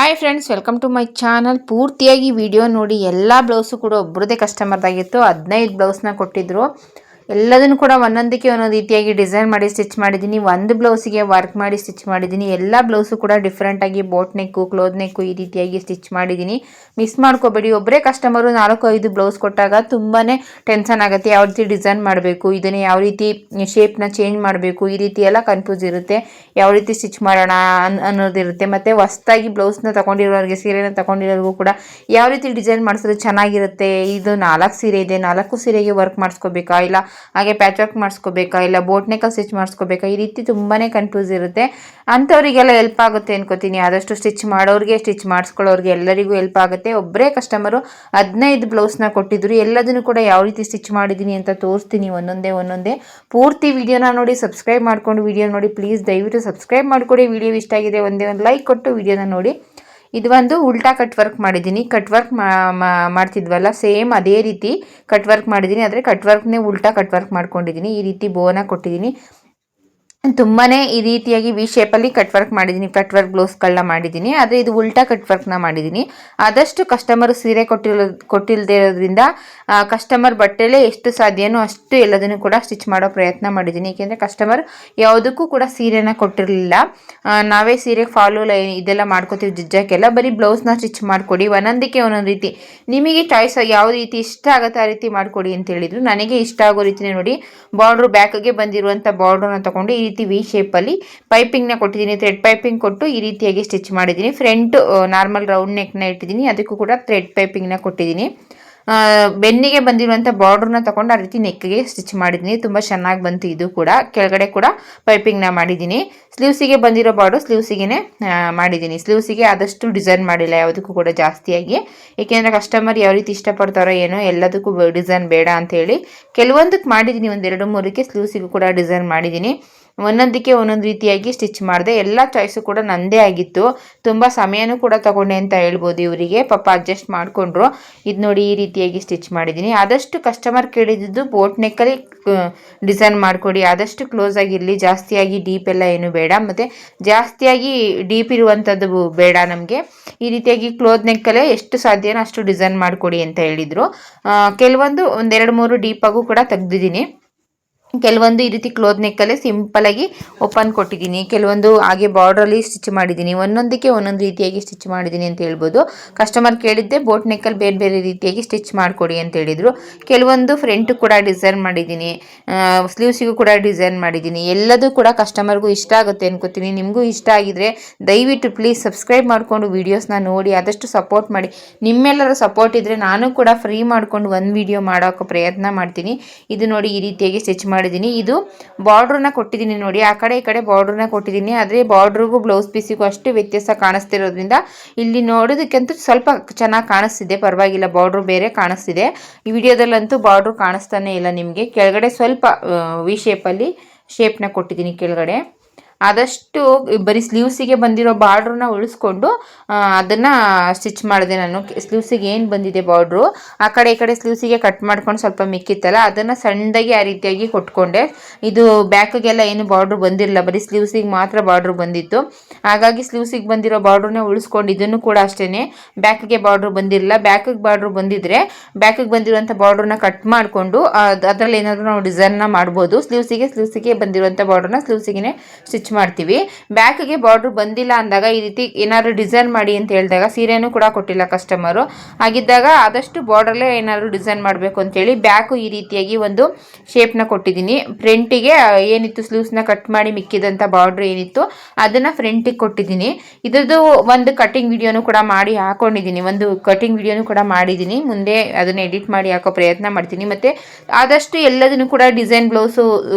Hi friends, welcome to my channel. ಪೂರ್ತಿಯಾಗಿ video ನೋಡಿ. ಎಲ್ಲ ಬ್ಲೌಸು ಕೂಡ ಒಬ್ಬರದೇ ಕಸ್ಟಮರ್ದಾಗಿತ್ತು. 15 ಬ್ಲೌಸ್ನ ಕೊಟ್ಟಿದ್ರು. ಎಲ್ಲದನ್ನು ಕೂಡ ಒಂದೊಂದಕ್ಕೆ ಒಂದೊಂದು ರೀತಿಯಾಗಿ ಡಿಸೈನ್ ಮಾಡಿ ಸ್ಟಿಚ್ ಮಾಡಿದ್ದೀನಿ. ಒಂದು ಬ್ಲೌಸಿಗೆ ವರ್ಕ್ ಮಾಡಿ ಸ್ಟಿಚ್ ಮಾಡಿದ್ದೀನಿ. ಎಲ್ಲ ಬ್ಲೌಸು ಕೂಡ ಡಿಫ್ರೆಂಟಾಗಿ ಬೋಟ್ ನೆಕ್ಕು, ಕ್ಲೋತ್ ನೆಕ್ಕು ಈ ರೀತಿಯಾಗಿ ಸ್ಟಿಚ್ ಮಾಡಿದ್ದೀನಿ. ಮಿಸ್ ಮಾಡ್ಕೋಬೇಡಿ. ಒಬ್ಬರೇ ಕಸ್ಟಮರು 4-5 ಬ್ಲೌಸ್ ಕೊಟ್ಟಾಗ ತುಂಬಾ ಟೆನ್ಷನ್ ಆಗುತ್ತೆ. ಯಾವ ರೀತಿ ಡಿಸೈನ್ ಮಾಡಬೇಕು, ಇದನ್ನು ಯಾವ ರೀತಿ ಶೇಪ್ನ ಚೇಂಜ್ ಮಾಡಬೇಕು, ಈ ರೀತಿ ಎಲ್ಲ ಕನ್ಫ್ಯೂಸ್ ಇರುತ್ತೆ. ಯಾವ ರೀತಿ ಸ್ಟಿಚ್ ಮಾಡೋಣ ಅನ್ನೋದಿರುತ್ತೆ. ಮತ್ತು ಹೊಸ್ದಾಗಿ ಬ್ಲೌಸ್ನ ತೊಗೊಂಡಿರೋರಿಗೆ, ಸೀರೆನ ತೊಗೊಂಡಿರೋರಿಗೂ ಕೂಡ ಯಾವ ರೀತಿ ಡಿಸೈನ್ ಮಾಡಿಸಿದ್ರೆ ಚೆನ್ನಾಗಿರುತ್ತೆ. ಇದು 4 ಸೀರೆ ಇದೆ, 4 ಸೀರೆಗೆ ವರ್ಕ್ ಮಾಡಿಸ್ಕೋಬೇಕಾ, ಇಲ್ಲ ಹಾಗೆ ಪ್ಯಾಚ್ ವರ್ಕ್ ಮಾಡಿಸ್ಕೋಬೇಕಾ, ಇಲ್ಲ ಬೋಟ್ ನೆಕ್ಕಲ್ಲಿ ಸ್ಟಿಚ್ ಮಾಡಿಸ್ಕೋಬೇಕಾ, ಈ ರೀತಿ ತುಂಬಾ ಕನ್ಫ್ಯೂಸ್ ಇರುತ್ತೆ. ಅಂಥವರಿಗೆಲ್ಲ ಹೆಲ್ಪ್ ಆಗುತ್ತೆ ಅನ್ಕೋತೀನಿ. ಆದಷ್ಟು ಸ್ಟಿಚ್ ಮಾಡೋರಿಗೆ, ಸ್ಟಿಚ್ ಮಾಡಿಸ್ಕೊಳ್ಳೋರಿಗೆ ಎಲ್ಲರಿಗೂ ಹೆಲ್ಪ್ ಆಗುತ್ತೆ. ಒಬ್ಬರೇ ಕಸ್ಟಮರು 15 ಬ್ಲೌಸ್ನ ಕೊಟ್ಟಿದ್ರು. ಎಲ್ಲದನ್ನು ಕೂಡ ಯಾವ ರೀತಿ ಸ್ಟಿಚ್ ಮಾಡಿದ್ದೀನಿ ಅಂತ ತೋರಿಸ್ತೀನಿ ಒಂದೊಂದೇ. ಪೂರ್ತಿ ವಿಡಿಯೋನ ನೋಡಿ, ಸಬ್ಸ್ಕ್ರೈಬ್ ಮಾಡ್ಕೊಂಡು ವಿಡಿಯೋ ನೋಡಿ. ಪ್ಲೀಸ್ ದಯವಿಟ್ಟು ಸಬ್ಸ್ಕ್ರೈಬ್ ಮಾಡಿಕೊಡಿ. ವಿಡಿಯೋ ಇಷ್ಟ ಆಗಿದೆ ಒಂದೇ ಒಂದು ಲೈಕ್ ಕೊಟ್ಟು ವಿಡಿಯೋನ ನೋಡಿ. ಇದು ಒಂದು ಉಲ್ಟಾ ಕಟ್ ವರ್ಕ್ ಮಾಡಿದ್ದೀನಿ. ಕಟ್ ವರ್ಕ್ ಮಾಡ್ತಿದ್ವಲ್ಲ, ಸೇಮ್ ಅದೇ ರೀತಿ ಕಟ್ ವರ್ಕ್ ಮಾಡಿದ್ದೀನಿ. ಆದರೆ ಕಟ್ ವರ್ಕ್ನೇ ಉಲ್ಟಾ ಕಟ್ ವರ್ಕ್ ಮಾಡ್ಕೊಂಡಿದ್ದೀನಿ. ಈ ರೀತಿ ಬೋನ ಕೊಟ್ಟಿದ್ದೀನಿ. ತುಂಬಾ ಈ ರೀತಿಯಾಗಿ ವಿ ಶೇಪಲ್ಲಿ ಕಟ್ ವರ್ಕ್ ಮಾಡಿದ್ದೀನಿ. ಕಟ್ ವರ್ಕ್ ಬ್ಲೌಸ್ಗಳನ್ನ ಮಾಡಿದ್ದೀನಿ. ಆದರೆ ಇದು ಉಲ್ಟಾ ಕಟ್ ವರ್ಕ್ನ ಮಾಡಿದ್ದೀನಿ. ಆದಷ್ಟು ಕಸ್ಟಮರ್ ಸೀರೆ ಕೊಟ್ಟಿಲ್ಲದೆ ಇರೋದ್ರಿಂದ ಕಸ್ಟಮರ್ ಬಟ್ಟೆಲೇ ಎಷ್ಟು ಸಾಧ್ಯನೋ ಅಷ್ಟು ಎಲ್ಲದನ್ನು ಕೂಡ ಸ್ಟಿಚ್ ಮಾಡೋ ಪ್ರಯತ್ನ ಮಾಡಿದ್ದೀನಿ. ಏಕೆಂದರೆ ಕಸ್ಟಮರ್ ಯಾವುದಕ್ಕೂ ಕೂಡ ಸೀರೆನ ಕೊಟ್ಟಿರಲಿಲ್ಲ. ನಾವೇ ಸೀರೆ ಫಾಲು ಲೈನ್ ಇದೆಲ್ಲ ಮಾಡ್ಕೋತೀವಿ ಜಿಜ್ಜಕ್ಕೆಲ್ಲ. ಬರೀ ಬ್ಲೌಸ್ನ ಸ್ಟಿಚ್ ಮಾಡಿಕೊಡಿ, ಒಂದೊಂದಕ್ಕೆ ಒಂದೊಂದು ರೀತಿ ನಿಮಗೆ ಚಾಯ್ಸ್ ಯಾವ ರೀತಿ ಇಷ್ಟ ಆಗುತ್ತೆ ಆ ರೀತಿ ಮಾಡಿಕೊಡಿ ಅಂತ ಹೇಳಿದ್ರು. ನನಗೆ ಇಷ್ಟ ಆಗೋ ರೀತಿನೇ ನೋಡಿ, ಬಾರ್ಡ್ರು ಬ್ಯಾಕ್ಗೆ ಬಂದಿರುವಂಥ ಬಾರ್ಡ್ರನ್ನ ತೊಗೊಂಡು ಈ ರೀತಿ ವಿ ಶೇಪಲ್ಲಿ ಪೈಪಿಂಗ್ನ ಕೊಟ್ಟಿದ್ದೀನಿ. ಥ್ರೆಡ್ ಪೈಪಿಂಗ್ ಕೊಟ್ಟು ಈ ರೀತಿಯಾಗಿ ಸ್ಟಿಚ್ ಮಾಡಿದ್ದೀನಿ. ಫ್ರಂಟ್ ನಾರ್ಮಲ್ ರೌಂಡ್ ನೆಕ್ನ ಇಟ್ಟಿದ್ದೀನಿ. ಅದಕ್ಕೂ ಕೂಡ ಥ್ರೆಡ್ ಪೈಪಿಂಗ್ನ ಕೊಟ್ಟಿದ್ದೀನಿ. ಬೆನ್ನಿಗೆ ಬಂದಿರುವಂಥ ಬಾರ್ಡ್ರನ್ನ ತಗೊಂಡು ಆ ರೀತಿ ನೆಕ್ಗೆ ಸ್ಟಿಚ್ ಮಾಡಿದ್ದೀನಿ. ತುಂಬ ಚೆನ್ನಾಗಿ ಬಂತು. ಇದು ಕೂಡ ಕೆಳಗಡೆ ಕೂಡ ಪೈಪಿಂಗ್ನ ಮಾಡಿದ್ದೀನಿ. ಸ್ಲೀವ್ಸಿಗೆ ಬಂದಿರೋ ಬಾರ್ಡ್ರು ಸ್ಲೀವ್ಸಿಗೆ ಮಾಡಿದ್ದೀನಿ. ಸ್ಲೀವ್ಸಿಗೆ ಆದಷ್ಟು ಡಿಸೈನ್ ಮಾಡಿಲ್ಲ ಯಾವುದಕ್ಕೂ ಕೂಡ ಜಾಸ್ತಿಯಾಗಿ. ಏಕೆಂದರೆ ಕಸ್ಟಮರ್ ಯಾವ ರೀತಿ ಇಷ್ಟಪಡ್ತಾರೋ ಏನೋ, ಎಲ್ಲದಕ್ಕೂ ಡಿಸೈನ್ ಬೇಡ ಅಂಥೇಳಿ ಕೆಲವೊಂದಕ್ಕೆ ಮಾಡಿದ್ದೀನಿ. 1-2-3ಕ್ಕೆ ಸ್ಲೀವ್ಸಿಗೂ ಕೂಡ ಡಿಸೈನ್ ಮಾಡಿದ್ದೀನಿ. ಒಂದೊಂದಕ್ಕೆ ಒಂದೊಂದು ರೀತಿಯಾಗಿ ಸ್ಟಿಚ್ ಮಾಡಿದೆ. ಎಲ್ಲ ಚಾಯ್ಸು ಕೂಡ ನಂದೇ ಆಗಿತ್ತು. ತುಂಬ ಸಮಯನೂ ಕೂಡ ತಗೊಂಡೆ ಅಂತ ಹೇಳ್ಬೋದು. ಇವರಿಗೆ ಪಾಪ ಅಡ್ಜಸ್ಟ್ ಮಾಡಿಕೊಂಡ್ರು. ಇದು ನೋಡಿ ಈ ರೀತಿಯಾಗಿ ಸ್ಟಿಚ್ ಮಾಡಿದ್ದೀನಿ. ಆದಷ್ಟು ಕಸ್ಟಮರ್ ಕೇಳಿದ್ದು ಬೋಟ್ ನೆಕ್ಕಲ್ಲಿ ಡಿಸೈನ್ ಮಾಡಿಕೊಡಿ, ಆದಷ್ಟು ಕ್ಲೋಸ್ ಆಗಿರಲಿ, ಜಾಸ್ತಿಯಾಗಿ ಡೀಪ್ ಎಲ್ಲ ಏನು ಬೇಡ, ಮತ್ತು ಜಾಸ್ತಿಯಾಗಿ ಡೀಪ್ ಇರುವಂಥದ್ದು ಬೇಡ ನಮಗೆ. ಈ ರೀತಿಯಾಗಿ ಕ್ಲೋತ್ ನೆಕ್ಕಲ್ಲೇ ಎಷ್ಟು ಸಾಧ್ಯನೋ ಅಷ್ಟು ಡಿಸೈನ್ ಮಾಡಿಕೊಡಿ ಅಂತ ಹೇಳಿದರು. ಕೆಲವೊಂದು 1-2-3 ಡೀಪಾಗೂ ಕೂಡ ತೆಗ್ದಿದ್ದೀನಿ. ಕೆಲವೊಂದು ಈ ರೀತಿ ಕ್ಲೋತ್ ನೆಕ್ಕಲ್ಲೇ ಸಿಂಪಲಾಗಿ ಓಪನ್ ಕೊಟ್ಟಿದ್ದೀನಿ. ಕೆಲವೊಂದು ಹಾಗೆ ಬಾರ್ಡ್ರಲ್ಲಿ ಸ್ಟಿಚ್ ಮಾಡಿದ್ದೀನಿ. ಒಂದೊಂದಕ್ಕೆ ಒಂದೊಂದು ರೀತಿಯಾಗಿ ಸ್ಟಿಚ್ ಮಾಡಿದ್ದೀನಿ ಅಂತ ಹೇಳ್ಬೋದು. ಕಸ್ಟಮರ್ ಕೇಳಿದ್ದೆ ಬೋಟ್ ನೆಕ್ಕಲ್ಲಿ ಬೇರೆ ಬೇರೆ ರೀತಿಯಾಗಿ ಸ್ಟಿಚ್ ಮಾಡಿಕೊಡಿ ಅಂತ ಹೇಳಿದರು. ಕೆಲವೊಂದು ಫ್ರಂಟು ಕೂಡ ಡಿಸೈನ್ ಮಾಡಿದ್ದೀನಿ, ಸ್ಲೀವ್ಸಿಗೂ ಕೂಡ ಡಿಸೈನ್ ಮಾಡಿದ್ದೀನಿ. ಎಲ್ಲದೂ ಕೂಡ ಕಸ್ಟಮರ್ಗೂ ಇಷ್ಟ ಆಗುತ್ತೆ ಅನ್ಕೋತೀನಿ. ನಿಮಗೂ ಇಷ್ಟ ಆಗಿದ್ರೆ ದಯವಿಟ್ಟು ಪ್ಲೀಸ್ ಸಬ್ಸ್ಕ್ರೈಬ್ ಮಾಡಿಕೊಂಡು ವೀಡಿಯೋಸ್ನ ನೋಡಿ, ಆದಷ್ಟು ಸಪೋರ್ಟ್ ಮಾಡಿ. ನಿಮ್ಮೆಲ್ಲರ ಸಪೋರ್ಟ್ ಇದ್ದರೆ ನಾನು ಕೂಡ ಫ್ರೀ ಮಾಡಿಕೊಂಡು ಒಂದು ವಿಡಿಯೋ ಮಾಡೋಕ್ಕೆ ಪ್ರಯತ್ನ ಮಾಡ್ತೀನಿ. ಇದು ನೋಡಿ ಈ ರೀತಿಯಾಗಿ ಸ್ಟಿಚ್ ಮಾಡಿದ್ದೀನಿ. ಇದು ಬಾರ್ಡ್ರನ್ನ ಕೊಟ್ಟಿದ್ದೀನಿ ನೋಡಿ, ಆ ಕಡೆ ಈ ಕಡೆ ಬಾರ್ಡ್ರನ್ನ ಕೊಟ್ಟಿದ್ದೀನಿ. ಆದರೆ ಬಾರ್ಡ್ರಿಗೂ ಬ್ಲೌಸ್ ಪೀಸಿಗೂ ಅಷ್ಟು ವ್ಯತ್ಯಾಸ ಕಾಣಿಸ್ತಿರೋದ್ರಿಂದ ಇಲ್ಲಿ ನೋಡೋದಕ್ಕಂತೂ ಸ್ವಲ್ಪ ಚೆನ್ನಾಗಿ ಕಾಣಿಸ್ತಿದೆ, ಪರವಾಗಿಲ್ಲ. ಬಾರ್ಡ್ರು ಬೇರೆ ಕಾಣಿಸ್ತಿದೆ. ಈ ವಿಡಿಯೋದಲ್ಲಂತೂ ಬಾರ್ಡ್ರು ಕಾಣಿಸ್ತಾನೆ ಇಲ್ಲ ನಿಮಗೆ. ಕೆಳಗಡೆ ಸ್ವಲ್ಪ ವಿ ಶೇಪಲ್ಲಿ ಶೇಪ್ನ ಕೊಟ್ಟಿದ್ದೀನಿ ಕೆಳಗಡೆ. ಆದಷ್ಟು ಬರೀ ಸ್ಲೀವ್ಸಿಗೆ ಬಂದಿರೋ ಬಾರ್ಡ್ರನ್ನ ಉಳಿಸ್ಕೊಂಡು ಅದನ್ನು ಸ್ಟಿಚ್ ಮಾಡಿದೆ ನಾನು. ಸ್ಲೀವ್ಸಿಗೆ ಏನು ಬಂದಿದೆ ಬಾರ್ಡ್ರು, ಆ ಕಡೆ ಈ ಕಡೆ ಸ್ಲೀವ್ಸಿಗೆ ಕಟ್ ಮಾಡ್ಕೊಂಡು ಸ್ವಲ್ಪ ಮಿಕ್ಕಿತ್ತಲ್ಲ, ಅದನ್ನು ಸಣ್ಣದಾಗಿ ಆ ರೀತಿಯಾಗಿ ಕೊಟ್ಕೊಂಡೆ. ಇದು ಬ್ಯಾಕಿಗೆಲ್ಲ ಏನು ಬಾರ್ಡ್ರು ಬಂದಿರಲಿಲ್ಲ, ಬರೀ ಸ್ಲೀವ್ಸಿಗೆ ಮಾತ್ರ ಬಾರ್ಡ್ರು ಬಂದಿತ್ತು. ಹಾಗಾಗಿ ಸ್ಲೀವ್ಸಿಗೆ ಬಂದಿರೋ ಬಾರ್ಡ್ರನ್ನೇ ಉಳಿಸ್ಕೊಂಡು ಇದನ್ನು ಕೂಡ ಅಷ್ಟೇ ಬ್ಯಾಕಿಗೆ ಬಾರ್ಡ್ರು ಬಂದಿರಲಿಲ್ಲ. ಬ್ಯಾಕಿಗೆ ಬಾರ್ಡ್ರು ಬಂದಿದ್ದರೆ ಬ್ಯಾಕಿಗೆ ಬಂದಿರುವಂಥ ಬಾರ್ಡ್ರನ್ನ ಕಟ್ ಮಾಡಿಕೊಂಡು ಅದರಲ್ಲಿ ಏನಾದರೂ ನಾವು ಡಿಸೈನ್ನ ಮಾಡ್ಬೋದು. ಸ್ಲೀವ್ಸಿಗೆ ಬಂದಿರುವಂಥ ಬಾರ್ಡ್ರನ್ನ ಸ್ಲೀವ್ಸಿಗೆ ಸ್ಟಿಚ್ ಮಾಡ್ತೀವಿ. ಬ್ಯಾಕ್ಗೆ ಬಾರ್ಡರ್ ಬಂದಿಲ್ಲ ಅಂದಾಗ ಈ ರೀತಿ ಏನಾದ್ರು ಡಿಸೈನ್ ಮಾಡಿ ಅಂತ ಹೇಳಿದಾಗ ಸೀರೆನೂ ಕೂಡ ಕೊಟ್ಟಿಲ್ಲ ಕಸ್ಟಮರು. ಆಗಿದ್ದಾಗ ಆದಷ್ಟು ಬಾರ್ಡರ್ಲೇ ಏನಾದ್ರು ಡಿಸೈನ್ ಮಾಡಬೇಕು ಅಂತೇಳಿ ಬ್ಯಾಕು ಈ ರೀತಿಯಾಗಿ ಒಂದು ಶೇಪ್ನ ಕೊಟ್ಟಿದ್ದೀನಿ. ಫ್ರಂಟಿಗೆ ಏನಿತ್ತು ಸ್ಲೀವ್ಸ್ನ ಕಟ್ ಮಾಡಿ ಮಿಕ್ಕಿದಂಥ ಬಾರ್ಡ್ರ್ ಏನಿತ್ತು ಅದನ್ನು ಫ್ರಂಟಿಗೆ ಕೊಟ್ಟಿದ್ದೀನಿ. ಇದ್ರದ್ದು ಒಂದು ಕಟಿಂಗ್ ವಿಡಿಯೋನು ಕೂಡ ಮಾಡಿ ಹಾಕೊಂಡಿದ್ದೀನಿ. ಮುಂದೆ ಅದನ್ನು ಎಡಿಟ್ ಮಾಡಿ ಹಾಕೋ ಪ್ರಯತ್ನ ಮಾಡ್ತೀನಿ. ಮತ್ತು ಆದಷ್ಟು ಎಲ್ಲದನ್ನು ಕೂಡ ಡಿಸೈನ್ ಬ್ಲೌಸು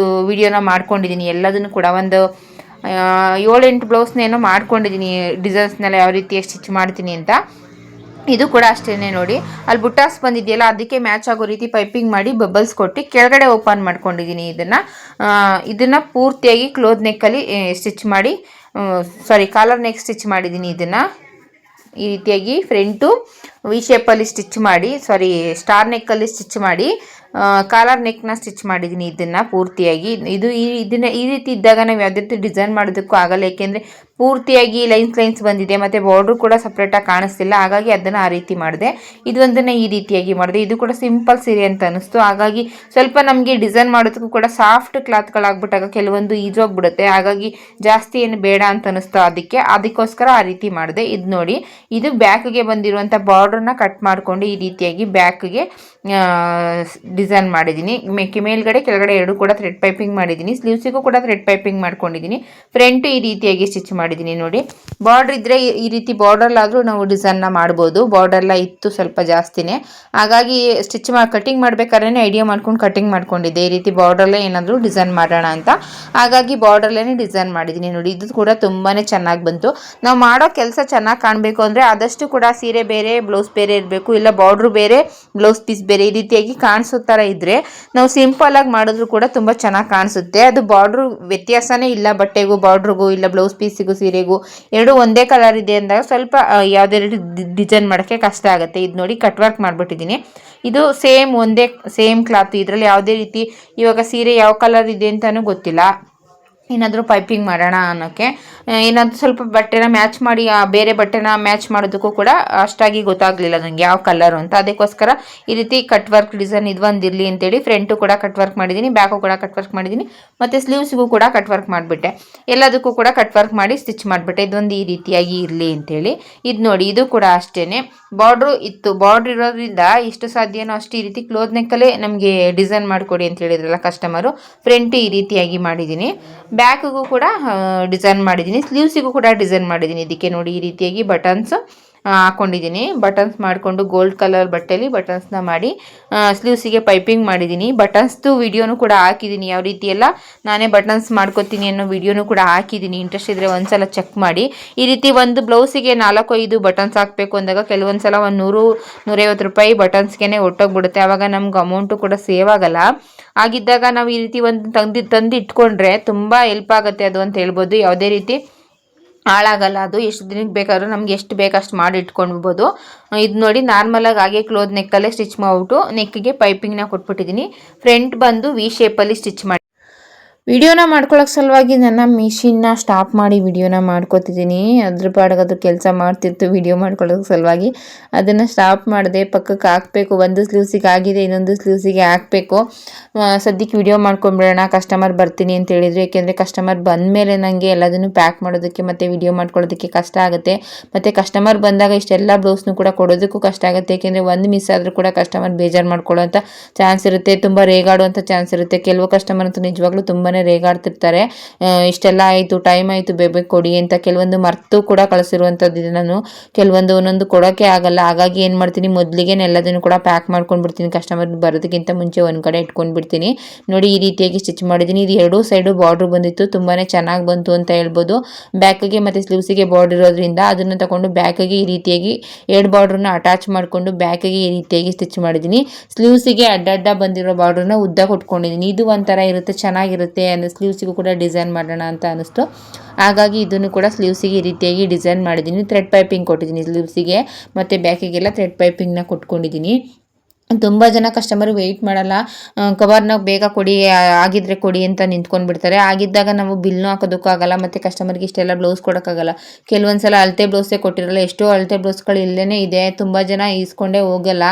ವಿಡಿಯೋನ ಮಾಡ್ಕೊಂಡಿದ್ದೀನಿ. ಎಲ್ಲದನ್ನು ಕೂಡ ಒಂದು 7-8 ಬ್ಲೌಸ್ನೇನೋ ಮಾಡ್ಕೊಂಡಿದ್ದೀನಿ. ಡಿಸೈನ್ಸ್ನೆಲ್ಲ ಯಾವ ರೀತಿ ಸ್ಟಿಚ್ ಮಾಡ್ತೀನಿ ಅಂತ. ಇದು ಕೂಡ ಅಷ್ಟೇ ನೋಡಿ, ಅಲ್ಲಿ ಬುಟ್ಟಾಸ್ ಬಂದಿದೆಯಲ್ಲ ಅದಕ್ಕೆ ಮ್ಯಾಚ್ ಆಗೋ ರೀತಿ ಪೈಪಿಂಗ್ ಮಾಡಿ ಬಬಲ್ಸ್ ಕೊಟ್ಟು ಕೆಳಗಡೆ ಓಪನ್ ಮಾಡ್ಕೊಂಡಿದ್ದೀನಿ. ಇದನ್ನು ಪೂರ್ತಿಯಾಗಿ ಕ್ಲೋತ್ ನೆಕ್ಕಲ್ಲಿ ಸ್ಟಿಚ್ ಮಾಡಿ, ಕಾಲರ್ ನೆಕ್ ಸ್ಟಿಚ್ ಮಾಡಿದ್ದೀನಿ. ಇದನ್ನು ಈ ರೀತಿಯಾಗಿ ಫ್ರಂಟು ವಿ ಶೇಪಲ್ಲಿ ಸ್ಟಿಚ್ ಮಾಡಿ, ಸ್ಟಾರ್ ನೆಕ್ಕಲ್ಲಿ ಸ್ಟಿಚ್ ಮಾಡಿ ಕಾಲರ್ ನೆಕ್ನ ಸ್ಟಿಚ್ ಮಾಡಿದ್ದೀನಿ. ಇದನ್ನು ಪೂರ್ತಿಯಾಗಿ ಇದನ್ನು ಈ ರೀತಿ ಇದ್ದಾಗ ನಾವು ಯಾವುದೇ ರೀತಿ ಡಿಸೈನ್ ಮಾಡೋದಕ್ಕೂ ಆಗಲ್ಲ. ಏಕೆಂದರೆ ಪೂರ್ತಿಯಾಗಿ ಲೈನ್ಸ್ ಬಂದಿದೆ, ಮತ್ತು ಬಾರ್ಡ್ರು ಕೂಡ ಸಪ್ರೇಟಾಗಿ ಕಾಣಿಸ್ತಿಲ್ಲ. ಹಾಗಾಗಿ ಅದನ್ನು ಆ ರೀತಿ ಮಾಡಿದೆ. ಇದೊಂದನ್ನು ಈ ರೀತಿಯಾಗಿ ಮಾಡಿದೆ. ಇದು ಕೂಡ ಸಿಂಪಲ್ ಸೀರೆ ಅಂತ ಅನಿಸ್ತು. ಹಾಗಾಗಿ ಸ್ವಲ್ಪ ನಮಗೆ ಡಿಸೈನ್ ಮಾಡೋದಕ್ಕೂ ಕೂಡ ಸಾಫ್ಟ್ ಕ್ಲಾತ್ಗಳಾಗ್ಬಿಟ್ಟಾಗ ಕೆಲವೊಂದು ಈಜೋಗ್ಬಿಡುತ್ತೆ. ಹಾಗಾಗಿ ಜಾಸ್ತಿ ಏನು ಬೇಡ ಅಂತ ಅನಿಸ್ತು. ಅದಕ್ಕೋಸ್ಕರ ಆ ರೀತಿ ಮಾಡಿದೆ. ಇದು ನೋಡಿ, ಇದು ಬ್ಯಾಕ್ಗೆ ಬಂದಿರುವಂಥ ಬಾರ್ಡ್ರನ್ನ ಕಟ್ ಮಾಡಿಕೊಂಡು ಈ ರೀತಿಯಾಗಿ ಬ್ಯಾಕ್ಗೆ ಡಿಸೈನ್ ಮಾಡಿದ್ದೀನಿ. ಮೇಲ್ಗಡೆ ಕೆಳಗಡೆ ಎರಡು ಕೂಡ ಥ್ರೆಡ್ ಪೈಪಿಂಗ್ ಮಾಡಿದ್ದೀನಿ. ಸ್ಲೀವ್ಸಿಗೂ ಕೂಡ ಥ್ರೆಡ್ ಪೈಪಿಂಗ್ ಮಾಡ್ಕೊಂಡಿದ್ದೀನಿ. ಫ್ರಂಟ್ ಈ ರೀತಿಯಾಗಿ ಸ್ಟಿಚ್ ಮಾಡಿದ್ದೀನಿ. ನೋಡಿ, ಬಾರ್ಡರ್ ಇದ್ದರೆ ಈ ರೀತಿ ಬಾರ್ಡರ್ಲಾದರೂ ನಾವು ಡಿಸೈನ್ನ ಮಾಡ್ಬೋದು. ಬಾರ್ಡರ್ಲ ಇತ್ತು ಸ್ವಲ್ಪ ಜಾಸ್ತಿನೇ, ಹಾಗಾಗಿ ಕಟಿಂಗ್ ಮಾಡ್ಬೇಕಾದ್ರೆ ಐಡಿಯಾ ಮಾಡ್ಕೊಂಡು ಕಟಿಂಗ್ ಮಾಡ್ಕೊಂಡಿದ್ದೆ. ಈ ರೀತಿ ಬಾರ್ಡರ್ಲೇ ಏನಾದರೂ ಡಿಸೈನ್ ಮಾಡೋಣ ಅಂತ, ಹಾಗಾಗಿ ಬಾರ್ಡರ್ಲೇ ಡಿಸೈನ್ ಮಾಡಿದ್ದೀನಿ. ನೋಡಿ, ಇದು ಕೂಡ ತುಂಬಾ ಚೆನ್ನಾಗಿ ಬಂತು. ನಾವು ಮಾಡೋ ಕೆಲಸ ಚೆನ್ನಾಗಿ ಕಾಣಬೇಕು ಅಂದರೆ ಆದಷ್ಟು ಕೂಡ ಸೀರೆ ಬೇರೆ ಬ್ಲೌಸ್ ಬೇರೆ ಇರಬೇಕು, ಇಲ್ಲ ಬಾರ್ಡ್ರು ಬೇರೆ ಬ್ಲೌಸ್ ಪೀಸ್ ಬೇರೆ, ಈ ರೀತಿಯಾಗಿ ಕಾಣಿಸೋ ಥರ ಇದ್ದರೆ ನಾವು ಸಿಂಪಲ್ ಆಗಿ ಮಾಡಿದ್ರು ಕೂಡ ತುಂಬ ಚೆನ್ನಾಗಿ ಕಾಣಿಸುತ್ತೆ. ಅದು ಬಾರ್ಡ್ರು ವ್ಯತ್ಯಾಸನೇ ಇಲ್ಲ, ಬಟ್ಟೆಗೂ ಬಾರ್ಡ್ರಿಗೂ ಇಲ್ಲ ಬ್ಲೌಸ್ ಪೀಸಿಗೂ ಸೀರೆಗೂ ಎರಡು ಒಂದೇ ಕಲರ್ ಇದೆ ಅಂದಾಗ ಸ್ವಲ್ಪ ಯಾವುದೇ ರೀತಿ ಡಿಸೈನ್ ಮಾಡೋಕ್ಕೆ ಕಷ್ಟ ಆಗುತ್ತೆ. ಇದು ನೋಡಿ, ಕಟ್ ವರ್ಕ್ ಮಾಡಿಬಿಟ್ಟಿದ್ದೀನಿ. ಇದು ಸೇಮ್ ಕ್ಲಾತ್. ಇದರಲ್ಲಿ ಯಾವುದೇ ರೀತಿ ಇವಾಗ ಸೀರೆ ಯಾವ ಕಲರ್ ಇದೆ ಅಂತಲೂ ಗೊತ್ತಿಲ್ಲ. ಏನಾದರೂ ಪೈಪಿಂಗ್ ಮಾಡೋಣ ಅನ್ನೋಕ್ಕೆ ಏನಾದರೂ ಸ್ವಲ್ಪ ಬಟ್ಟೆನ ಮ್ಯಾಚ್ ಮಾಡಿ ಬೇರೆ ಬಟ್ಟೆನ ಮ್ಯಾಚ್ ಮಾಡೋದಕ್ಕೂ ಕೂಡ ಅಷ್ಟಾಗಿ ಗೊತ್ತಾಗಲಿಲ್ಲ ನನಗೆ ಯಾವ ಕಲರು ಅಂತ. ಅದಕ್ಕೋಸ್ಕರ ಈ ರೀತಿ ಕಟ್ ವರ್ಕ್ ಡಿಸೈನ್ ಇದು ಒಂದಿರಲಿ ಅಂತೇಳಿ ಫ್ರಂಟು ಕೂಡ ಕಟ್ ವರ್ಕ್ ಮಾಡಿದ್ದೀನಿ, ಬ್ಯಾಕು ಕೂಡ ಕಟ್ ವರ್ಕ್ ಮಾಡಿದ್ದೀನಿ, ಮತ್ತು ಸ್ಲೀವ್ಸ್ಗೂ ಕೂಡ ಕಟ್ ವರ್ಕ್ ಮಾಡಿಬಿಟ್ಟೆ. ಎಲ್ಲದಕ್ಕೂ ಕೂಡ ಕಟ್ ವರ್ಕ್ ಮಾಡಿ ಸ್ಟಿಚ್ ಮಾಡಿಬಿಟ್ಟೆ. ಇದೊಂದು ಈ ರೀತಿಯಾಗಿ ಇರಲಿ ಅಂತೇಳಿ. ಇದು ನೋಡಿ, ಇದು ಕೂಡ ಅಷ್ಟೇ ಬಾರ್ಡ್ರು ಇತ್ತು. ಬಾರ್ಡ್ರ್ ಇರೋದ್ರಿಂದ ಇಷ್ಟು ಸಾಧ್ಯನೋ ಅಷ್ಟು ಈ ರೀತಿ ಕ್ಲೋತ್ ನೆಕ್ಕಲ್ಲೇ ನಮಗೆ ಡಿಸೈನ್ ಮಾಡಿಕೊಡಿ ಅಂತ ಹೇಳಿದ್ರಲ್ಲ ಕಸ್ಟಮರು. ಫ್ರಂಟ್ ಈ ರೀತಿಯಾಗಿ ಮಾಡಿದ್ದೀನಿ, ಬ್ಯಾಕ್ಗೂ ಕೂಡ ಡಿಸೈನ್ ಮಾಡಿದ್ದೀನಿ, ಸ್ಲೀವ್ಸಿಗೂ ಕೂಡ ಡಿಸೈನ್ ಮಾಡಿದ್ದೀನಿ. ಇದಕ್ಕೆ ನೋಡಿ, ಈ ರೀತಿಯಾಗಿ ಬಟನ್ಸ್ ಹಾಕೊಂಡಿದ್ದೀನಿ. ಬಟನ್ಸ್ ಮಾಡಿಕೊಂಡು ಗೋಲ್ಡ್ ಕಲರ್ ಬಟ್ಟೆಯಲ್ಲಿ ಬಟನ್ಸ್ನ ಮಾಡಿ ಸ್ಲೀವ್ಸಿಗೆ ಪೈಪಿಂಗ್ ಮಾಡಿದ್ದೀನಿ. ಬಟನ್ಸ್ದು ವಿಡಿಯೋನು ಕೂಡ ಹಾಕಿದ್ದೀನಿ, ಯಾವ ರೀತಿ ಎಲ್ಲ ನಾನೇ ಬಟನ್ಸ್ ಮಾಡ್ಕೊತೀನಿ ಅನ್ನೋ ವಿಡಿಯೋನು ಕೂಡ ಹಾಕಿದ್ದೀನಿ. ಇಂಟ್ರೆಸ್ಟ್ ಇದ್ದರೆ ಒಂದ್ಸಲ ಚೆಕ್ ಮಾಡಿ. ಈ ರೀತಿ ಒಂದು ಬ್ಲೌಸಿಗೆ 4-5 ಬಟನ್ಸ್ ಹಾಕಬೇಕು ಅಂದಾಗ ಕೆಲವೊಂದು ಸಲ ಒಂದು 100-150 ರೂಪಾಯಿ ಬಟನ್ಸ್ಗೆ ಒಟ್ಟೋಗ್ಬಿಡುತ್ತೆ. ಆವಾಗ ನಮ್ಗೆ ಅಮೌಂಟು ಕೂಡ ಸೇವ್ ಆಗಲ್ಲ. ಆಗಿದ್ದಾಗ ನಾವು ಈ ರೀತಿ ಒಂದು ತಂದು ಇಟ್ಕೊಂಡ್ರೆ ತುಂಬ ಹೆಲ್ಪ್ ಆಗುತ್ತೆ ಅದು ಅಂತ ಹೇಳ್ಬೋದು. ಯಾವುದೇ ರೀತಿ ಹಾಳಾಗಲ್ಲ. ಅದು ಎಷ್ಟು ದಿನಕ್ಕೆ ಬೇಕಾದ್ರೂ ನಮ್ಗೆ ಎಷ್ಟು ಬೇಕಷ್ಟು ಮಾಡಿ ಇಟ್ಕೊಳ್ಬೋದು. ಇದು ನೋಡಿ, ನಾರ್ಮಲಾಗಿ ಹಾಗೆ ಕ್ಲೋತ್ ನೆಕ್ಕಲ್ಲೇ ಸ್ಟಿಚ್ ಮಾಡಿಬಿಟ್ಟು ನೆಕ್ಗೆ ಪೈಪಿಂಗ್ನ ಕೊಟ್ಬಿಟ್ಟಿದ್ದೀನಿ. ಫ್ರಂಟ್ ಬಂದು ವಿ ಶೇಪಲ್ಲಿ ಸ್ಟಿಚ್ ಮಾಡಿ ವಿಡಿಯೋನ ಮಾಡ್ಕೊಳ್ಳೋಕೆ ಸಲುವಾಗಿ ನನ್ನ ಮಿಷಿನ್ನ ಸ್ಟಾಪ್ ಮಾಡಿ ವಿಡಿಯೋನ ಮಾಡ್ಕೋತಿದ್ದೀನಿ. ಅದ್ರ ಪಾಡಿಗೆ ಅದು ಕೆಲಸ ಮಾಡ್ತಿತ್ತು. ವಿಡಿಯೋ ಮಾಡ್ಕೊಳ್ಳೋಕೆ ಸಲುವಾಗಿ ಅದನ್ನು ಸ್ಟಾಪ್ ಮಾಡಿದೆ. ಪಕ್ಕಕ್ಕೆ ಹಾಕಬೇಕು, ಒಂದು ಸ್ಲೀವ್ಸಿಗೆ ಆಗಿದೆ, ಇನ್ನೊಂದು ಸ್ಲೀವ್ಸಿಗೆ ಹಾಕಬೇಕು. ಸದ್ಯಕ್ಕೆ ವಿಡಿಯೋ ಮಾಡ್ಕೊಂಬಿಡೋಣ, ಕಸ್ಟಮರ್ ಬರ್ತೀನಿ ಅಂತ ಹೇಳಿದ್ರು. ಏಕೆಂದರೆ ಕಸ್ಟಮರ್ ಬಂದಮೇಲೆ ನನಗೆ ಎಲ್ಲದನ್ನು ಪ್ಯಾಕ್ ಮಾಡೋದಕ್ಕೆ ಮತ್ತು ವಿಡಿಯೋ ಮಾಡ್ಕೊಳ್ಳೋದಕ್ಕೆ ಕಷ್ಟ ಆಗುತ್ತೆ. ಮತ್ತು ಕಸ್ಟಮರ್ ಬಂದಾಗ ಇಷ್ಟೆಲ್ಲ ಬ್ಲೌಸ್ನು ಕೂಡ ಕೊಡೋದಕ್ಕೂ ಕಷ್ಟ ಆಗುತ್ತೆ. ಏಕೆಂದರೆ ಒಂದು ಮಿಸ್ ಆದರೂ ಕೂಡ ಕಸ್ಟಮರ್ ಬೇಜಾರು ಮಾಡ್ಕೊಳ್ಳೋಂಥ ಚಾನ್ಸ್ ಇರುತ್ತೆ, ತುಂಬ ರೇಗಾಡುವಂಥ ಚಾನ್ಸ್ ಇರುತ್ತೆ. ಕೆಲವು ಕಸ್ಟಮರ್ ಅಂತೂ ನಿಜವಾಗ್ಲೂ ತುಂಬಾ ರೇಗಾಡ್ತಿರ್ತಾರೆ. ಇಷ್ಟೆಲ್ಲ ಆಯಿತು, ಟೈಮ್ ಆಯಿತು, ಬೇಗ ಕೊಡಿ ಅಂತ. ಕೆಲವೊಂದು ಮರ್ತು ಕೂಡ ಕಳಿಸಿರುವಂಥದ್ದು ನಾನು ಕೆಲವೊಂದು ಒಂದೊಂದು ಕೊಡೋಕ್ಕೆ ಆಗಲ್ಲ. ಹಾಗಾಗಿ ಏನು ಮಾಡ್ತೀನಿ, ಮೊದಲಿಗೆ ಎಲ್ಲದನ್ನು ಕೂಡ ಪ್ಯಾಕ್ ಮಾಡ್ಕೊಂಡ್ಬಿಡ್ತೀನಿ. ಕಸ್ಟಮರ್ ಬರೋದಕ್ಕಿಂತ ಮುಂಚೆ ಒಂದು ಕಡೆ ಇಟ್ಕೊಂಡ್ಬಿಡ್ತೀನಿ. ನೋಡಿ, ಈ ರೀತಿಯಾಗಿ ಸ್ಟಿಚ್ ಮಾಡಿದ್ದೀನಿ. ಇದು ಎರಡೂ ಸೈಡು ಬಾರ್ಡ್ರ್ ಬಂದಿತ್ತು, ತುಂಬಾ ಚೆನ್ನಾಗಿ ಬಂತು ಅಂತ ಹೇಳ್ಬೋದು. ಬ್ಯಾಕಿಗೆ ಮತ್ತು ಸ್ಲೀವ್ಸಿಗೆ ಬಾರ್ಡರ್ ಇರೋದ್ರಿಂದ ಅದನ್ನು ತಗೊಂಡು ಬ್ಯಾಕಿಗೆ ಈ ರೀತಿಯಾಗಿ ಎರಡು ಬಾರ್ಡ್ರನ್ನ ಅಟ್ಯಾಚ್ ಮಾಡಿಕೊಂಡು ಬ್ಯಾಕಿಗೆ ಈ ರೀತಿಯಾಗಿ ಸ್ಟಿಚ್ ಮಾಡಿದ್ದೀನಿ. ಸ್ಲೀವ್ಸಿಗೆ ಅಡ್ಡ ಬಂದಿರೋ ಬಾರ್ಡ್ರನ್ನ ಉದ್ದ ಕೊಟ್ಕೊಂಡಿದ್ದೀನಿ. ಇದು ಒಂಥರ ಇರುತ್ತೆ, ಚೆನ್ನಾಗಿರುತ್ತೆ. ಸ್ಲೀವ್ಸಿಗೂ ಕೂಡ ಡಿಸೈನ್ ಮಾಡೋಣ ಅಂತ ಅನಿಸ್ತು. ಹಾಗಾಗಿ ಇದನ್ನು ಕೂಡ ಸ್ಲೀವ್ಸಿಗೆ ಈ ರೀತಿಯಾಗಿ ಡಿಸೈನ್ ಮಾಡಿದ್ದೀನಿ. ಥ್ರೆಡ್ ಪೈಪಿಂಗ್ ಕೊಟ್ಟಿದ್ದೀನಿ ಸ್ಲೀವ್ಸಿಗೆ, ಮತ್ತು ಬ್ಯಾಕಿಗೆಲ್ಲ ಥ್ರೆಡ್ ಪೈಪಿಂಗ್ನ ಕೊಟ್ಕೊಂಡಿದ್ದೀನಿ. ತುಂಬ ಜನ ಕಸ್ಟಮರು ವೆಯ್ಟ್ ಮಾಡಲ್ಲ, ಕವರ್ನ ಬೇಗ ಕೊಡಿ, ಆಗಿದ್ರೆ ಕೊಡಿ ಅಂತ ನಿಂತ್ಕೊಂಡು ಬಿಡ್ತಾರೆ. ಆಗಿದ್ದಾಗ ನಾವು ಬಿಲ್ನು ಹಾಕೋದಕ್ಕಾಗಲ್ಲ, ಮತ್ತು ಕಸ್ಟಮರ್ಗೆ ಇಷ್ಟೆಲ್ಲ ಬ್ಲೌಸ್ ಕೊಡೋಕ್ಕಾಗಲ್ಲ. ಕೆಲವೊಂದು ಸಲ ಅಳತೆ ಬ್ಲೌಸೇ ಕೊಟ್ಟಿರಲ್ಲ, ಎಷ್ಟೋ ಅಳತೆ ಬ್ಲೌಸ್ಗಳು ಇಲ್ಲೇ ಇದೆ, ತುಂಬ ಜನ ಈಸ್ಕೊಂಡೇ ಹೋಗಲ್ಲ.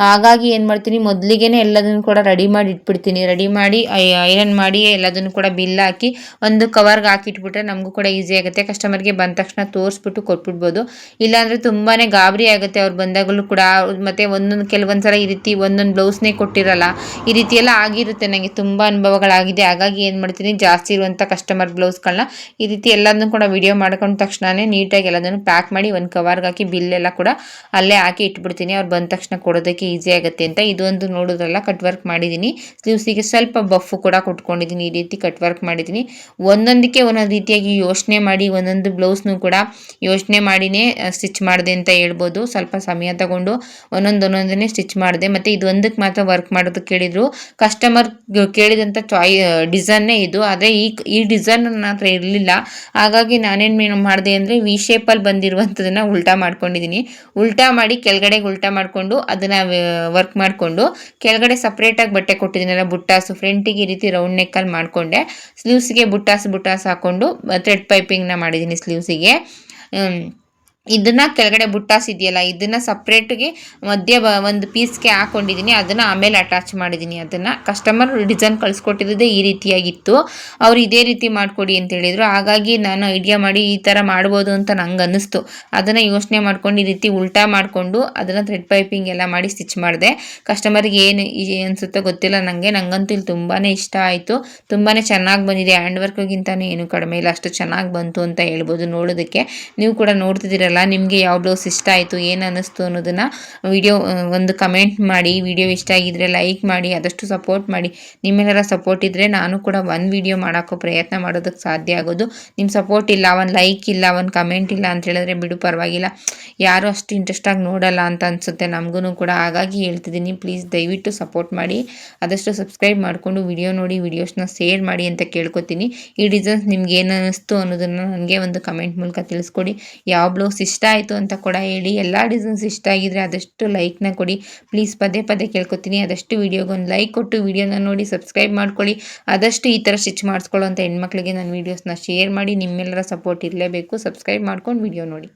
ಹಾಗಾಗಿ ಏನು ಮಾಡ್ತೀನಿ, ಮೊದಲಿಗೆ ಎಲ್ಲದನ್ನು ಕೂಡ ರೆಡಿ ಮಾಡಿ ಇಟ್ಬಿಡ್ತೀನಿ. ರೆಡಿ ಮಾಡಿ ಐರನ್ ಮಾಡಿ ಎಲ್ಲದನ್ನು ಕೂಡ ಬಿಲ್ ಹಾಕಿ ಒಂದು ಕವರ್ಗೆ ಹಾಕಿಟ್ಬಿಟ್ರೆ ನಮಗೂ ಕೂಡ ಈಸಿ ಆಗುತ್ತೆ. ಕಸ್ಟಮರ್ಗೆ ಬಂದ ತಕ್ಷಣ ತೋರಿಸ್ಬಿಟ್ಟು ಕೊಟ್ಬಿಡ್ಬೋದು. ಇಲ್ಲಾಂದರೆ ತುಂಬಾ ಗಾಬರಿ ಆಗುತ್ತೆ ಅವ್ರು ಬಂದಾಗಲೂ ಕೂಡ. ಮತ್ತು ಕೆಲವೊಂದು ಸಲ ಈ ರೀತಿ ಒಂದೊಂದು ಬ್ಲೌಸ್ನೇ ಕೊಟ್ಟಿರಲ್ಲ, ಈ ರೀತಿ ಎಲ್ಲ ಆಗಿರುತ್ತೆ. ನನಗೆ ತುಂಬ ಅನುಭವಗಳಾಗಿದೆ. ಹಾಗಾಗಿ ಏನು ಮಾಡ್ತೀನಿ, ಜಾಸ್ತಿ ಇರುವಂಥ ಕಸ್ಟಮರ್ ಬ್ಲೌಸ್ಗಳನ್ನ ಈ ರೀತಿ ಎಲ್ಲದನ್ನು ಕೂಡ ವಿಡಿಯೋ ಮಾಡ್ಕೊಂಡ ತಕ್ಷಣವೇ ನೀಟಾಗಿ ಎಲ್ಲದನ್ನು ಪ್ಯಾಕ್ ಮಾಡಿ ಒಂದು ಕವರ್ಗೆ ಹಾಕಿ ಬಿಲ್ಲೆಲ್ಲ ಕೂಡ ಅಲ್ಲೇ ಹಾಕಿ ಇಟ್ಬಿಡ್ತೀನಿ. ಅವ್ರು ಬಂದ ತಕ್ಷಣ ಕೊಡೋದಕ್ಕೆ ಈಸಿ ಆಗುತ್ತೆ ಅಂತ. ಇದೊಂದು ನೋಡೋದ್ರಲ್ಲ ಕಟ್ ವರ್ಕ್ ಮಾಡಿದ್ದೀನಿ. ಸ್ಲೀವ್ಸಿಗೆ ಸ್ವಲ್ಪ ಬಫ್ ಕೂಡ ಕೊಟ್ಕೊಂಡಿದ್ದೀನಿ. ಈ ರೀತಿ ಕಟ್ ವರ್ಕ್ ಮಾಡಿದ್ದೀನಿ. ಒಂದೊಂದಕ್ಕೆ ಒಂದೊಂದು ರೀತಿಯಾಗಿ ಯೋಚನೆ ಮಾಡಿ ಒಂದೊಂದು ಬ್ಲೌಸ್ನು ಕೂಡ ಯೋಚನೆ ಮಾಡಿನೇ ಸ್ಟಿಚ್ ಮಾಡಿದೆ ಅಂತ ಹೇಳ್ಬೋದು. ಸ್ವಲ್ಪ ಸಮಯ ತಗೊಂಡು ಒಂದೊಂದನ್ನೇ ಸ್ಟಿಚ್ ಮಾಡಿದೆ. ಮಾಡಿದೆ. ಮತ್ತು ಇದೊಂದಕ್ಕೆ ಮಾತ್ರ ವರ್ಕ್ ಮಾಡೋದಕ್ಕೆ ಕೇಳಿದರು. ಕಸ್ಟಮರ್ ಕೇಳಿದಂಥ ಡಿಸೈನ್ನೇ ಇದು. ಆದರೆ ಈ ಡಿಸೈನ್ ನನ್ನ ಹತ್ರ ಇರಲಿಲ್ಲ. ಹಾಗಾಗಿ ನಾನೇನು ಮಾಡಿದೆ ಅಂದರೆ ವಿ ಶೇಪಲ್ಲಿ ಬಂದಿರುವಂಥದ್ದನ್ನು ಉಲ್ಟಾ ಮಾಡ್ಕೊಂಡಿದ್ದೀನಿ. ಉಲ್ಟಾ ಮಾಡಿ ಕೆಳಗಡೆಗೆ ಉಲ್ಟಾ ಮಾಡಿಕೊಂಡು ಅದನ್ನು ವರ್ಕ್ ಮಾಡಿಕೊಂಡು ಕೆಳಗಡೆ ಸಪ್ರೇಟಾಗಿ ಬಟ್ಟೆ ಕೊಟ್ಟಿದ್ದೀನಲ್ಲ ಬುಟ್ಟಾಸು, ಫ್ರಂಟಿಗೆ ಈ ರೀತಿ ರೌಂಡ್ ನೆಕ್ಕಲ್ಲಿ ಮಾಡಿಕೊಂಡೆ. ಸ್ಲೀವ್ಸ್ಗೆ ಬುಟ್ಟಾಸ್ ಹಾಕ್ಕೊಂಡು ಥ್ರೆಡ್ ಪೈಪಿಂಗ್ನ ಮಾಡಿದ್ದೀನಿ ಸ್ಲೀವ್ಸಿಗೆ. ಇದನ್ನು ಕೆಳಗಡೆ ಬುಟ್ಟಾಸ್ ಇದೆಯಲ್ಲ ಇದನ್ನು ಸಪ್ರೇಟ್ಗೆ ಮಧ್ಯ ಒಂದು ಪೀಸ್ಗೆ ಹಾಕ್ಕೊಂಡಿದ್ದೀನಿ. ಅದನ್ನು ಆಮೇಲೆ ಅಟ್ಯಾಚ್ ಮಾಡಿದ್ದೀನಿ. ಅದನ್ನು ಕಸ್ಟಮರ್ ಡಿಸೈನ್ ಕಳಿಸ್ಕೊಟ್ಟಿದ್ದೇ ಈ ರೀತಿಯಾಗಿತ್ತು. ಅವ್ರು ಇದೇ ರೀತಿ ಮಾಡಿಕೊಡಿ ಅಂತ ಹೇಳಿದರು. ಹಾಗಾಗಿ ನಾನು ಐಡಿಯಾ ಮಾಡಿ ಈ ಥರ ಮಾಡ್ಬೋದು ಅಂತ ನಂಗೆ ಅನ್ನಿಸ್ತು. ಅದನ್ನು ಯೋಚನೆ ಮಾಡ್ಕೊಂಡು ಈ ರೀತಿ ಉಲ್ಟಾ ಮಾಡಿಕೊಂಡು ಅದನ್ನು ಥ್ರೆಡ್ ಪೈಪಿಂಗ್ ಎಲ್ಲ ಮಾಡಿ ಸ್ಟಿಚ್ ಮಾಡಿದೆ. ಕಸ್ಟಮರ್ಗೆ ಏನು ಅನಿಸುತ್ತೋ ಗೊತ್ತಿಲ್ಲ, ನಂಗಂತೂ ಇಲ್ಲಿ ತುಂಬಾ ಇಷ್ಟ ಆಯಿತು. ತುಂಬಾ ಚೆನ್ನಾಗಿ ಬಂದಿದೆ. ಹ್ಯಾಂಡ್ ವರ್ಕ್ಗಿಂತನೂ ಏನು ಕಡಿಮೆ ಇಲ್ಲ, ಅಷ್ಟು ಚೆನ್ನಾಗಿ ಬಂತು ಅಂತ ಹೇಳ್ಬೋದು ನೋಡೋದಕ್ಕೆ. ನೀವು ಕೂಡ ನೋಡ್ತಿದ್ದೀರಲ್ಲ, ನಿಮಗೆ ಯಾವ ಬ್ಲೌಸ್ ಇಷ್ಟ ಆಯಿತು, ಏನು ಅನ್ನಿಸ್ತು ಅನ್ನೋದನ್ನು ಒಂದು ಕಮೆಂಟ್ ಮಾಡಿ. ವಿಡಿಯೋ ಇಷ್ಟ ಆಗಿದ್ರೆ ಲೈಕ್ ಮಾಡಿ, ಆದಷ್ಟು ಸಪೋರ್ಟ್ ಮಾಡಿ. ನಿಮ್ಮೆಲ್ಲರ ಸಪೋರ್ಟ್ ಇದ್ದರೆ ನಾನು ಕೂಡ ಒಂದು ವಿಡಿಯೋ ಮಾಡೋಕ್ಕೋ ಪ್ರಯತ್ನ ಮಾಡೋದಕ್ಕೆ ಸಾಧ್ಯ ಆಗೋದು. ನಿಮ್ಮ ಸಪೋರ್ಟ್ ಇಲ್ಲ, ಒಂದು ಲೈಕ್ ಇಲ್ಲ, ಒಂದು ಕಮೆಂಟ್ ಇಲ್ಲ ಅಂತ ಹೇಳಿದ್ರೆ ಬಿಡು ಪರವಾಗಿಲ್ಲ, ಯಾರೂ ಅಷ್ಟು ಇಂಟ್ರೆಸ್ಟಾಗಿ ನೋಡಲ್ಲ ಅಂತ ಅನಿಸುತ್ತೆ ನಮಗೂ ಕೂಡ. ಹಾಗಾಗಿ ಹೇಳ್ತಿದ್ದೀನಿ, ಪ್ಲೀಸ್ ದಯವಿಟ್ಟು ಸಪೋರ್ಟ್ ಮಾಡಿ. ಆದಷ್ಟು ಸಬ್ಸ್ಕ್ರೈಬ್ ಮಾಡಿಕೊಂಡು ವಿಡಿಯೋ ನೋಡಿ, ವಿಡಿಯೋಸ್ನ ಶೇರ್ ಮಾಡಿ ಅಂತ ಕೇಳ್ಕೊತೀನಿ. ಈ ಡಿಸೈನ್ಸ್ ನಿಮ್ಗೆ ಏನು ಅನ್ನಿಸ್ತು ಅನ್ನೋದನ್ನು ನನಗೆ ಒಂದು ಕಮೆಂಟ್ ಮೂಲಕ ತಿಳಿಸ್ಕೊಡಿ. ಯಾವ ಬ್ಲೌಸ್ ಇಷ್ಟ ಆಯಿತು ಅಂತ ಕೂಡ ಹೇಳಿ. ಎಲ್ಲ ಡಿಸೈನ್ಸ್ ಇಷ್ಟ ಆಗಿದ್ರೆ ಆದಷ್ಟು ಲೈಕ್ನ ಕೊಡಿ ಪ್ಲೀಸ್, ಪದೇ ಕೇಳ್ಕೊತೀನಿ. ಆದಷ್ಟು ವಿಡಿಯೋಗೆ ಒಂದು ಲೈಕ್ ಕೊಟ್ಟು ವಿಡಿಯೋನ ನೋಡಿ ಸಬ್ಸ್ಕ್ರೈಬ್ ಮಾಡ್ಕೊಳ್ಳಿ. ಆದಷ್ಟು ಈ ಥರ ಸ್ಟಿಚ್ ಮಾಡಿಸ್ಕೊಳ್ಳೋ ಅಂಥ ಹೆಣ್ಮಕ್ಳಿಗೆ ನನ್ನ ವೀಡಿಯೋಸ್ನ ಶೇರ್ ಮಾಡಿ. ನಿಮ್ಮೆಲ್ಲರ ಸಪೋರ್ಟ್ ಇರಲೇಬೇಕು. ಸಬ್ಸ್ಕ್ರೈಬ್ ಮಾಡ್ಕೊಂಡು ವಿಡಿಯೋ ನೋಡಿ.